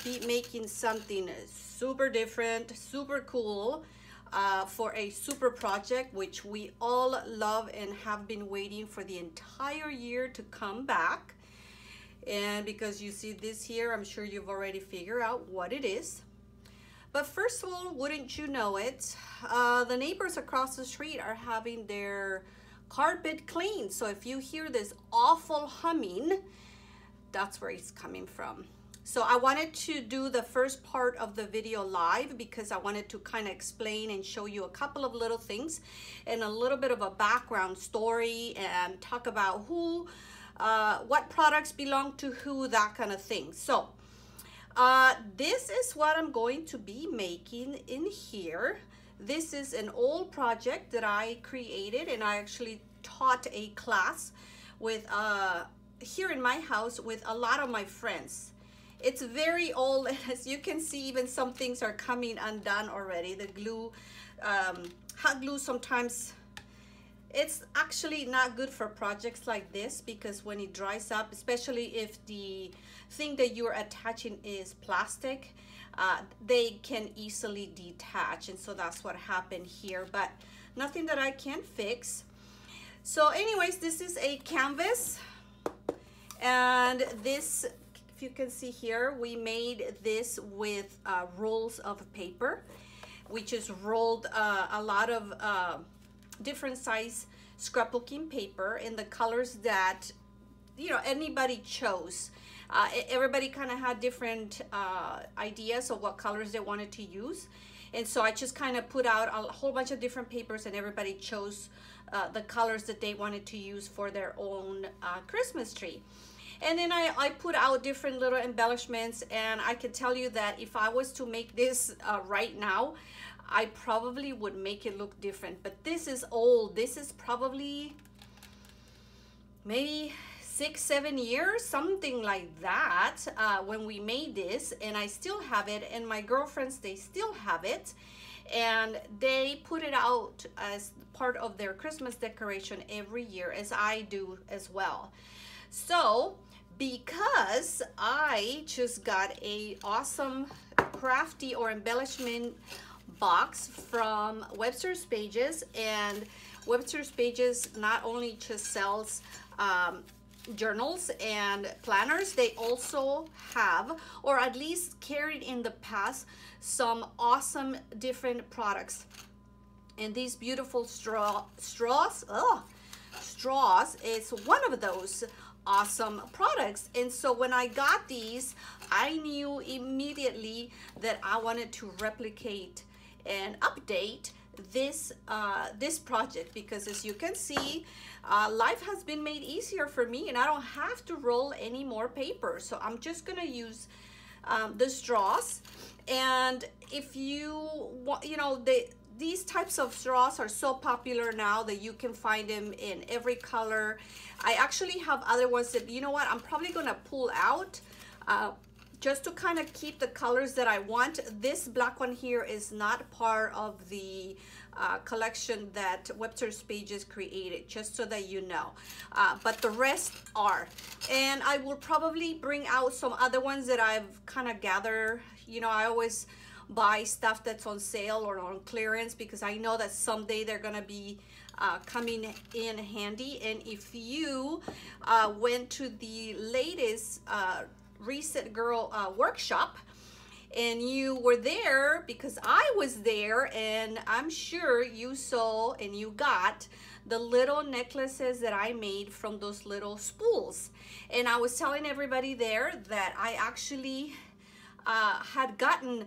be making something super different, super cool, for a super project, which we all love and have been waiting for the entire year to come back. And because you see this here, I'm sure you've already figured out what it is. But first of all, wouldn't you know it, the neighbors across the street are having their carpet cleaned. So if you hear this awful humming, that's where it's coming from. So I wanted to do the first part of the video live because I wanted to kind of explain and show you a couple of little things and a little bit of a background story and talk about who, what products belong to who, that kind of thing. So this is what I'm going to be making in here. This is an old project that I created, and I actually taught a class with here in my house with a lot of my friends. It's very old, and as you can see, even some things are coming undone already. The glue, hot glue, sometimes it's actually not good for projects like this because when it dries up, especially if the thing that you're attaching is plastic, they can easily detach, and so that's what happened here, but nothing that I can't fix. So anyways, this is a canvas, and this, if you can see here, we made this with rolls of paper. We just rolled a lot of different size scrapbooking paper in the colors that, you know, anybody chose. Everybody kind of had different ideas of what colors they wanted to use, and so I just kind of put out a whole bunch of different papers, and everybody chose the colors that they wanted to use for their own Christmas tree. And then I put out different little embellishments, and I can tell you that if I was to make this right now, I probably would make it look different. But this is old. This is probably maybe 6-7 years, something like that, when we made this, and I still have it, and my girlfriends, they still have it, and they put it out as part of their Christmas decoration every year, as I do as well. So because I just got a awesome crafty or embellishment box from Webster's Pages, and Webster's Pages not only just sells journals and planners, they also have, or at least carried in the past, some awesome different products. And these beautiful straws is one of those awesome products. And so when I got these, I knew immediately that I wanted to replicate and update this this project, because as you can see, life has been made easier for me, and I don't have to roll any more paper. So I'm just gonna use the straws. And if you want, you know, these types of straws are so popular now that you can find them in every color. I actually have other ones that, you know what, I'm probably gonna pull out just to kind of keep the colors that I want. This black one here is not part of the collection that Webster's Pages created, just so that you know. But the rest are. And I will probably bring out some other ones that I've kind of gathered. You know, I always buy stuff that's on sale or on clearance because I know that someday they're gonna be coming in handy. And if you went to the latest Reset Girl workshop and you were there, because I was there, and I'm sure you saw and you got the little necklaces that I made from those little spools. And I was telling everybody there that I actually had gotten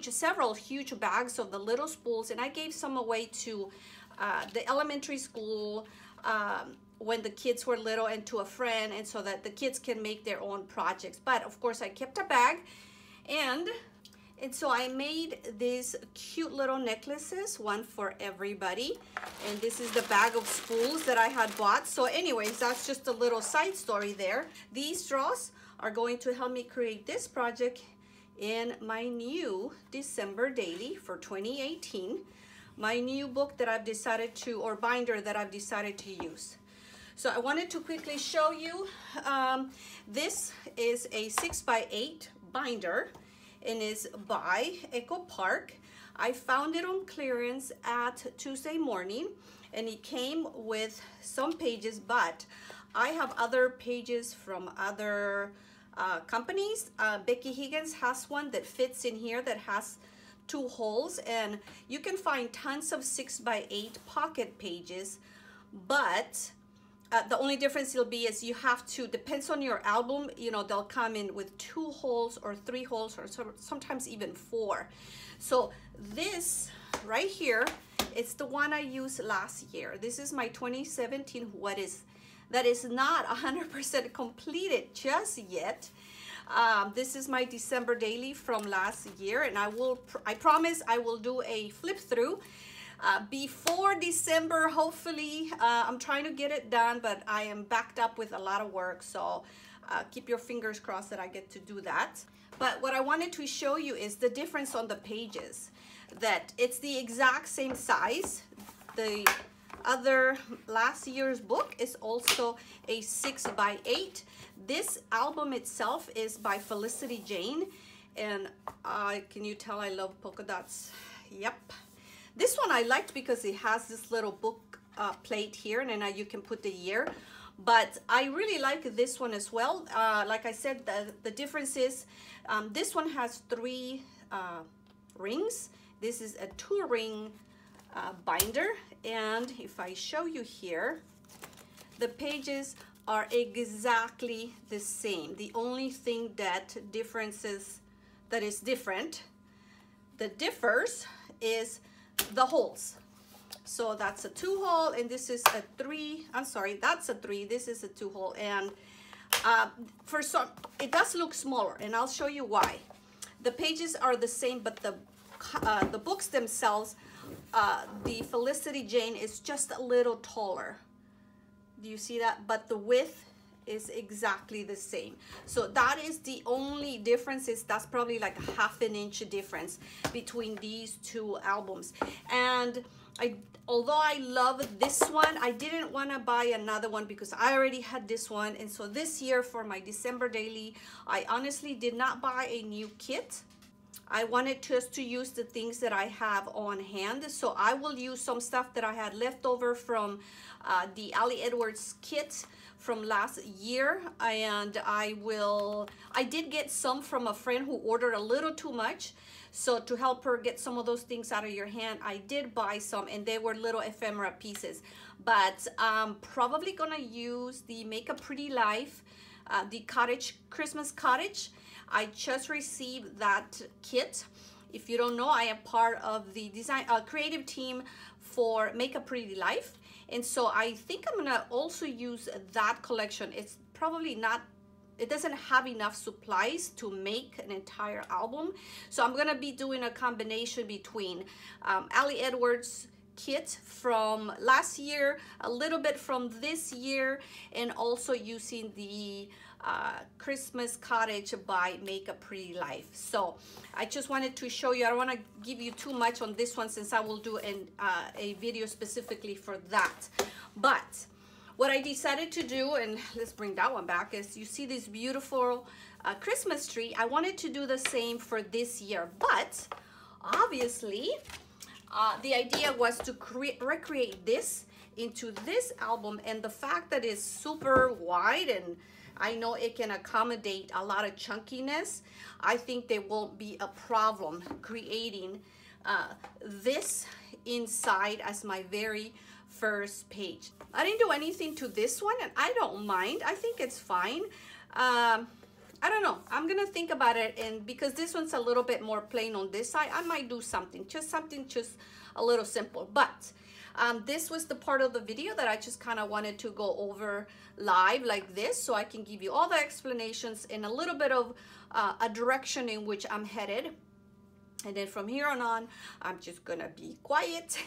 several huge bags of the little spools, and I gave some away to the elementary school when the kids were little, and to a friend, and so that the kids can make their own projects. But of course I kept a bag, and so I made these cute little necklaces, one for everybody. And this is the bag of spools that I had bought. So anyways, that's just a little side story there. These straws are going to help me create this project in my new December daily for 2018, my new book that I've decided to, or binder that I've decided to use. So I wanted to quickly show you, this is a 6x8 binder, and is by Echo Park. I found it on clearance at Tuesday morning, and it came with some pages, but I have other pages from other companies. Becky Higgins has one that fits in here that has 2 holes, and you can find tons of 6x8 pocket pages, but the only difference will be is you have to, depends on your album, you know, they'll come in with 2 holes or 3 holes or sometimes even 4. So this right here, it's the one I used last year. This is my 2017, that is not 100% completed just yet. This is my December daily from last year, and I promise I will do a flip through before December, hopefully. I'm trying to get it done, but I am backed up with a lot of work, so keep your fingers crossed that I get to do that. But what I wanted to show you is the difference on the pages, that it's the exact same size. The other last year's book is also a 6x8. This album itself is by Felicity Jane, and can you tell I love polka dots? Yep. This one I liked because it has this little book plate here, and then you can put the year. But I really like this one as well. Like I said, the difference is this one has 3 rings. This is a 2-ring binder, and if I show you here, the pages are exactly the same. The only thing that is different, that differs, is the holes. So that's a 2-hole, and this is a 3. I'm sorry, that's a 3. This is a 2-hole, and for some it does look smaller, and I'll show you why. The pages are the same, but the books themselves, the Felicity Jane is just a little taller. Do you see that? But the width is exactly the same. So that is the only difference. That's probably like a ½ inch difference between these 2 albums. And although I love this one, I didn't want to buy another one because I already had this one. And so this year for my December daily, I honestly did not buy a new kit. I wanted just to use the things that I have on hand. So I will use some stuff that I had left over from the Ali Edwards kit from last year, and I did get some from a friend who ordered a little too much. So to help her get some of those things out of your hand, I did buy some, and they were little ephemera pieces. But I'm probably gonna use the Make a Pretty Life, the Christmas Cottage. I just received that kit. If you don't know, I am part of the creative team for Make a Pretty Life. And so I think I'm gonna also use that collection. It's probably not, it doesn't have enough supplies to make an entire album. So I'm gonna be doing a combination between Ali Edwards kit from last year, a little bit from this year, and also using the Christmas Cottage by Make a Pretty Life. So I just wanted to show you. I don't want to give you too much on this one since I will do a video specifically for that. But what I decided to do, and let's bring that one back, is you see this beautiful Christmas tree. I wanted to do the same for this year, but obviously the idea was to recreate this into this album, and the fact that it's super wide, and I know it can accommodate a lot of chunkiness, I think there won't be a problem creating this inside as my very first page. I didn't do anything to this one, and I don't mind. I think it's fine. I don't know. I'm gonna think about it, and because this one's a little bit more plain on this side, I might do something just a little simple. But this was the part of the video that I just kind of wanted to go over live like this, so I can give you all the explanations and a little bit of a direction in which I'm headed. And then from here on, I'm just gonna be quiet,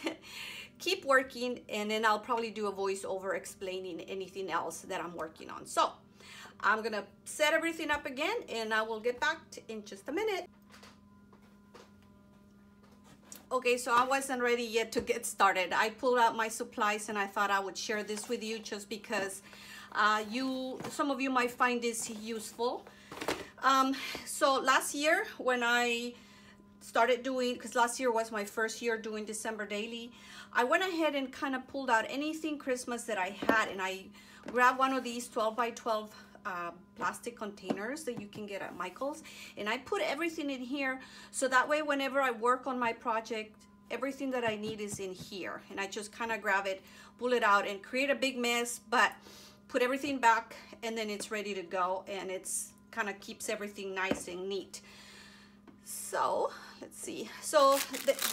keep working, and then I'll probably do a voiceover explaining anything else that I'm working on. So I'm gonna set everything up again, and I will get back in just a minute. Okay, so I wasn't ready yet to get started. I pulled out my supplies, and I thought I would share this with you just because some of you might find this useful. Um, so last year when I started doing, because last year was my first year doing December daily, I went ahead and kind of pulled out anything Christmas that I had, and I grabbed one of these 12 by 12 plastic containers that you can get at Michael's, and I put everything in here, so that way whenever I work on my project, everything that I need is in here, and I just kind of grab it, pull it out, and create a big mess, but put everything back, and then it's ready to go, and it's kind of keeps everything nice and neat. So let's see. So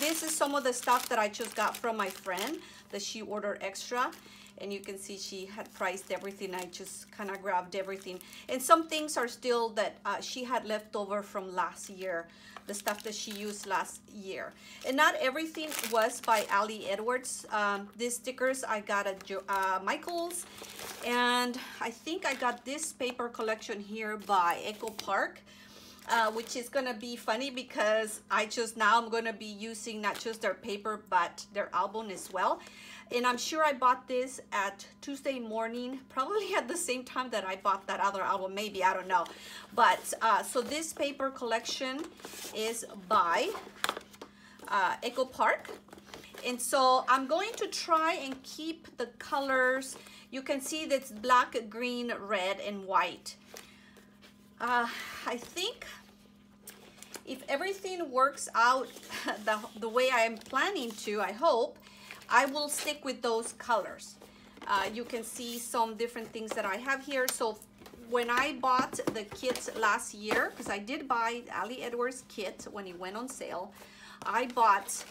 this is some of the stuff that I just got from my friend that she ordered extra, and you can see she had priced everything. I just kind of grabbed everything, and some things are still that she had left over from last year, the stuff that she used last year. And not everything was by Ali Edwards. These stickers I got at Michael's, and I think I got this paper collection here by Echo Park. Which is gonna be funny because I'm gonna be using not just their paper but their album as well. And I'm sure I bought this at Tuesday morning, probably at the same time that I bought that other album, maybe, I don't know. But so this paper collection is by Echo Park. And so I'm going to try and keep the colors. You can see that's black, green, red, and white. I think if everything works out the way I am planning to, I hope, I will stick with those colors. You can see some different things that I have here. So when I bought the kits last year, because I did buy Ali Edwards kit when it went on sale, I bought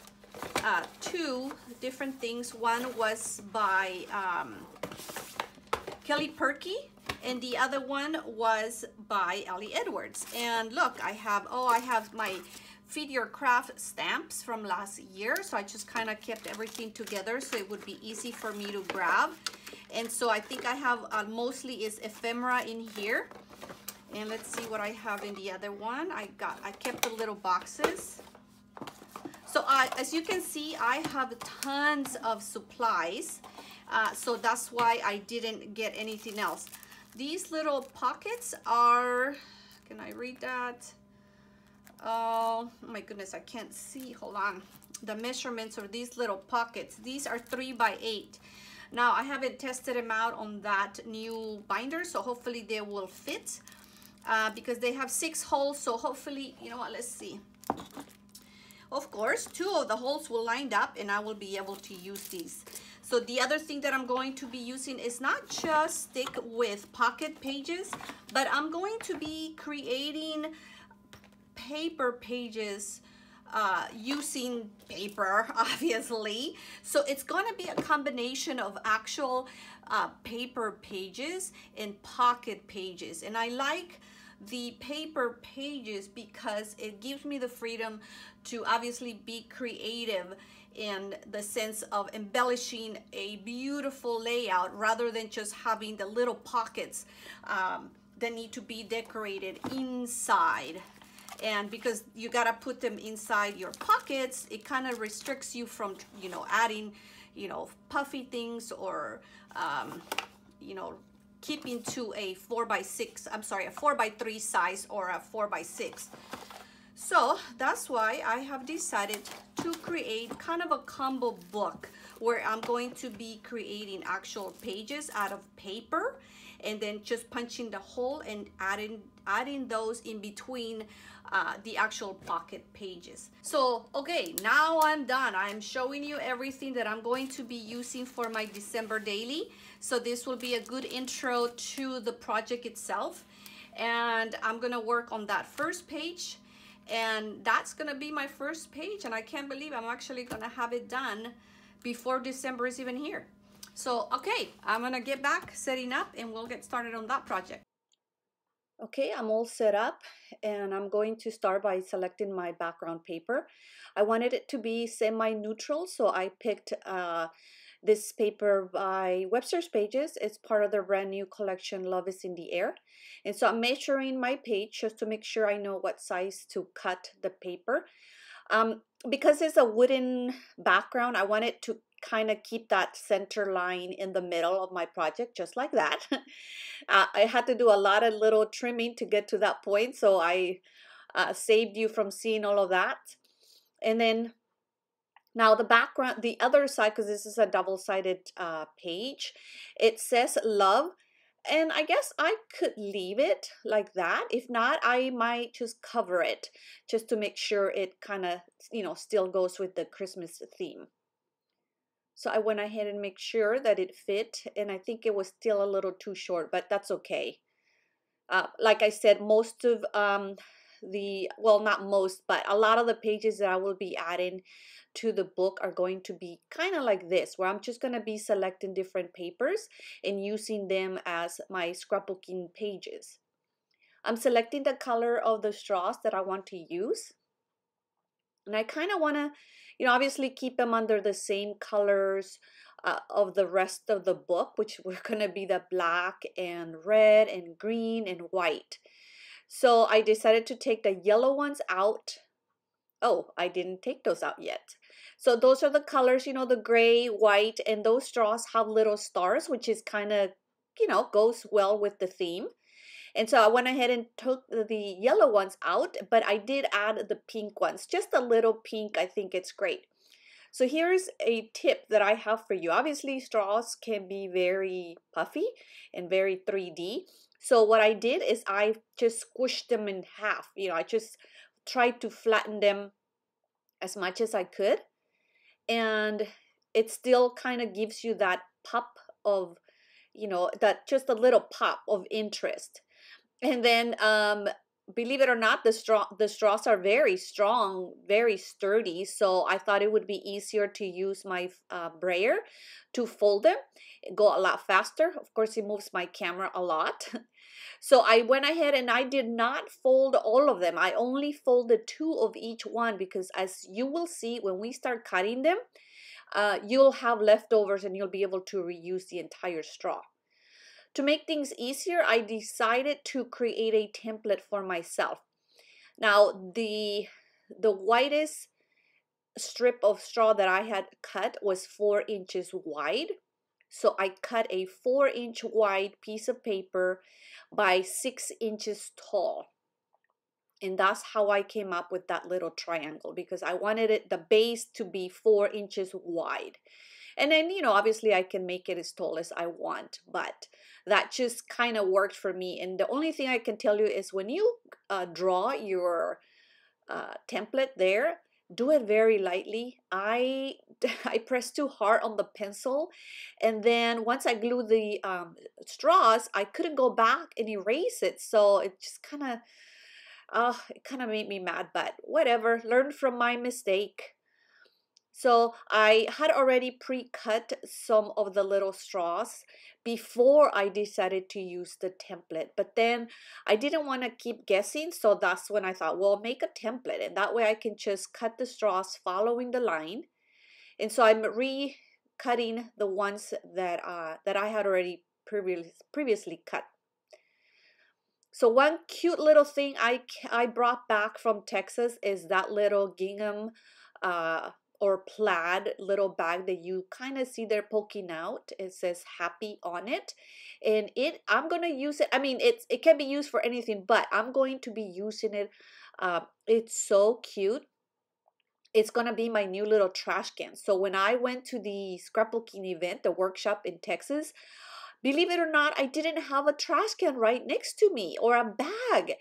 two different things. One was by Kelly Perky, and the other one was by Ali Edwards. And look, I have my Feed Your Craft stamps from last year, so I just kind of kept everything together so it would be easy for me to grab. And so I think I have mostly is ephemera in here. And let's see what I have in the other one. I kept the little boxes. So as you can see, I have tons of supplies, so that's why I didn't get anything else. These little pockets are, can I read that? Oh my goodness, I can't see, hold on. The measurements of these little pockets, these are 3 by 8. Now I haven't tested them out on that new binder, so hopefully they will fit because they have 6 holes, so hopefully, you know what, let's see. Of course, 2 of the holes will line up and I will be able to use these. So the other thing that I'm going to be using is not just stick with pocket pages, but I'm going to be creating paper pages using paper, obviously. So it's going to be a combination of actual paper pages and pocket pages. And I like the paper pages because it gives me the freedom to obviously be creative in the sense of embellishing a beautiful layout rather than just having the little pockets that need to be decorated inside. And because you gotta put them inside your pockets, it kind of restricts you from, you know, adding, you know, puffy things or, you know, keeping to a 4x6, I'm sorry, a 4x3 size or a 4x6. So that's why I have decided to create kind of a combo book where I'm going to be creating actual pages out of paper and then just punching the hole and adding those in between the actual pocket pages. So, okay, now I'm done. I'm showing you everything that I'm going to be using for my December daily. So this will be a good intro to the project itself. And I'm gonna work on that first page. And that's gonna be my first page. And I can't believe I'm actually gonna have it done before December is even here. So, okay, I'm gonna get back setting up and we'll get started on that project. Okay, I'm all set up and I'm going to start by selecting my background paper. I wanted it to be semi-neutral, so I picked this paper by Webster's Pages. It's part of their brand new collection, Love is in the Air. And so I'm measuring my page just to make sure I know what size to cut the paper. Because it's a wooden background, I want it to kind of keep that center line in the middle of my project, just like that. I had to do a lot of little trimming to get to that point, so I saved you from seeing all of that. And then now the background, the other side, because this is a double-sided page, it says love. And I guess I could leave it like that. If not, I might just cover it just to make sure it kind of, still goes with the Christmas theme. So I went ahead and make sure that it fit, and I think it was still a little too short, but that's okay. Like I said, most of well, not most, but a lot of the pages that I will be adding to the book are going to be kind of like this, where I'm just going to be selecting different papers and using them as my scrapbooking pages. I'm selecting the color of the straws that I want to use. And I kind of want to, obviously keep them under the same colors of the rest of the book, which were going to be the black and red and green and white. So I decided to take the yellow ones out. Oh, I didn't take those out yet. So those are the colors, the gray, white, and those straws have little stars, which is kind of, goes well with the theme. And so I went ahead and took the yellow ones out, but I did add the pink ones, just a little pink. I think it's great. So here's a tip that I have for you. Obviously, straws can be very puffy and very 3D. So what I did is I just squished them in half. I just tried to flatten them as much as I could. And it still kind of gives you that pop of, that just a little pop of interest. And then, believe it or not, the straws are very strong, very sturdy. So I thought it would be easier to use my brayer to fold them, go a lot faster. Of course, it moves my camera a lot. So I went ahead and I did not fold all of them. I only folded 2 of each one because, as you will see, when we start cutting them, you'll have leftovers and you'll be able to reuse the entire straw. To make things easier, I decided to create a template for myself. Now, the widest strip of straw that I had cut was 4 inches wide. So I cut a 4-inch wide piece of paper by 6 inches tall. And that's how I came up with that little triangle, because I wanted the base to be 4 inches wide. And then, obviously I can make it as tall as I want, but that just kind of worked for me. And the only thing I can tell you is when you draw your template there, do it very lightly. I pressed too hard on the pencil, and then once I glued the straws, I couldn't go back and erase it. So it just kind of made me mad, but whatever, learn from my mistake. So I had already pre-cut some of the little straws before I decided to use the template. But then I didn't want to keep guessing, so that's when I thought, well, make a template, and that way I can just cut the straws following the line. And so I'm re-cutting the ones that I had already previously cut. So one cute little thing I brought back from Texas is that little gingham or plaid little bag that you kind of see there poking out. It says happy on it, and I'm gonna use it. I mean, it can be used for anything, but I'm going to be using it. It's so cute. It's gonna be my new little trash can. So when I went to the scrapbooking event, the workshop in Texas, believe it or not, I didn't have a trash can right next to me or a bag.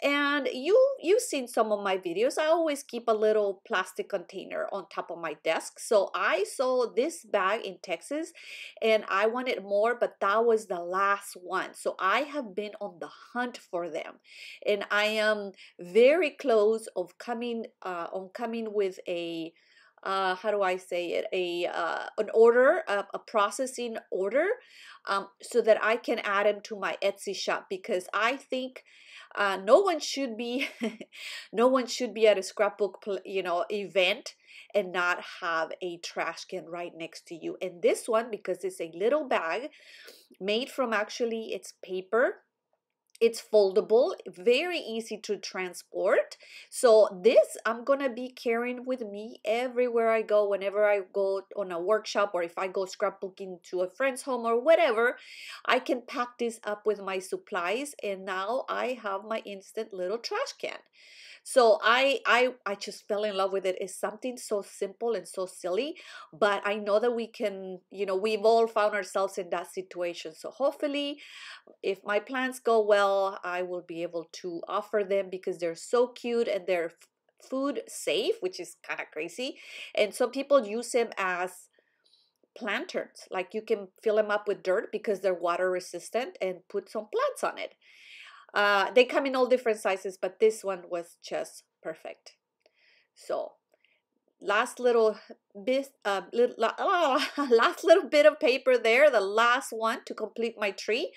And you've seen some of my videos. I always keep a little plastic container on top of my desk. So I saw this bag in Texas and I wanted more, but that was the last one. So I have been on the hunt for them. And I am very close of coming with a how do I say it, an order, a processing order, so that I can add them to my Etsy shop, because I think no one should be no one should be at a scrapbook event and not have a trash can right next to you. And this one, because it's a little bag made from, actually, it's paper, It's foldable, very easy to transport. So this I'm gonna be carrying with me everywhere I go, whenever I go on a workshop, or if I go scrapbooking to a friend's home or whatever, I can pack this up with my supplies, and now I have my instant little trash can. So I just fell in love with it. It's something so simple and so silly, but I know that we can, you know, we've all found ourselves in that situation. So hopefully, if my plans go well, I will be able to offer them because they're so cute and they're food safe, which is kind of crazy. And some people use them as planters. Like you can fill them up with dirt because they're water resistant and put some plants on it. They come in all different sizes, but this one was just perfect. So last little bit, last little bit of paper there, the last one to complete my tree,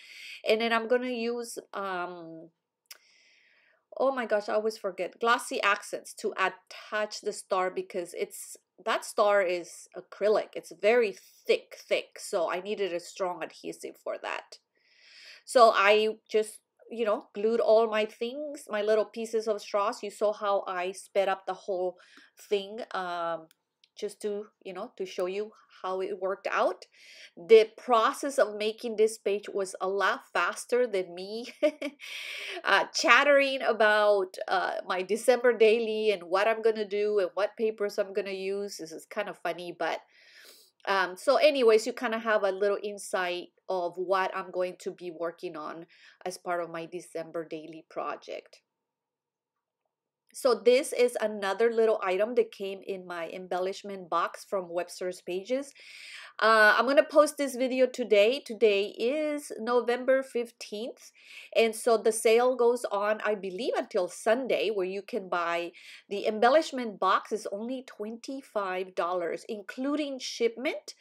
and then I'm gonna use oh my gosh, I always forget, glossy accents to attach the star, because that star is acrylic. It's very thick, so I needed a strong adhesive for that. So I just, you know, glued all my things, my little pieces of straws. You saw how I sped up the whole thing, just to, you know, to show you how it worked out. The process of making this page was a lot faster than me chattering about my December daily and what I'm going to do and what papers I'm going to use. This is kind of funny, but so anyways, you kind of have a little insight of what I'm going to be working on as part of my December daily project. So this is another little item that came in my embellishment box from Webster's Pages. I'm going to post this video today. Today is November 15th. And so the sale goes on, I believe, until Sunday, where you can buy the embellishment box. Is only $25, including shipment.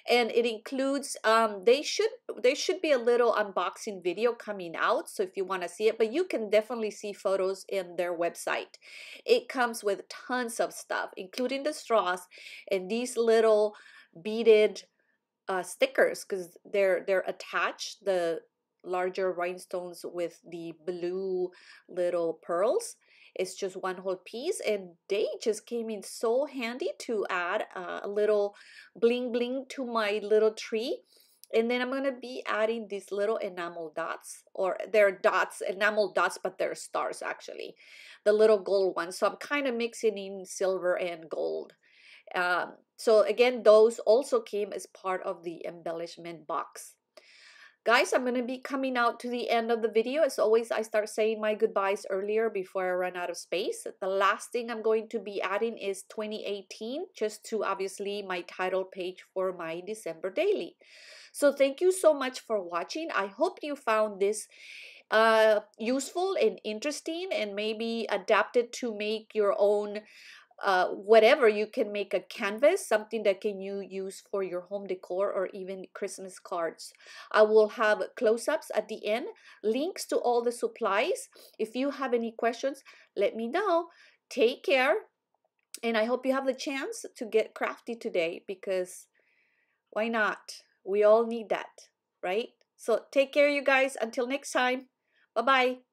And it includes, there should be a little unboxing video coming out. So if you want to see it, but you can definitely see photos in their website. It comes with tons of stuff, including the straws and these little beaded stickers, because they're attached, the larger rhinestones with the blue little pearls. It's just one whole piece, and they just came in so handy to add a little bling bling to my little tree. And then I'm going to be adding these little enamel dots, or they're dots, enamel dots, but they're stars actually, the little gold ones. So I'm kind of mixing in silver and gold. So again, those also came as part of the embellishment box. Guys, I'm going to be coming out to the end of the video. As always, I start saying my goodbyes earlier before I run out of space. The last thing I'm going to be adding is 2018, just to obviously my title page for my December daily. So thank you so much for watching. I hope you found this useful and interesting, and maybe adapted to make your own whatever. You can make a canvas, something that can you use for your home decor or even Christmas cards. I will have close-ups at the end, links to all the supplies. If you have any questions, let me know. Take care, and I hope you have the chance to get crafty today, because why not? We all need that, right? So take care, you guys. Until next time. Bye-bye.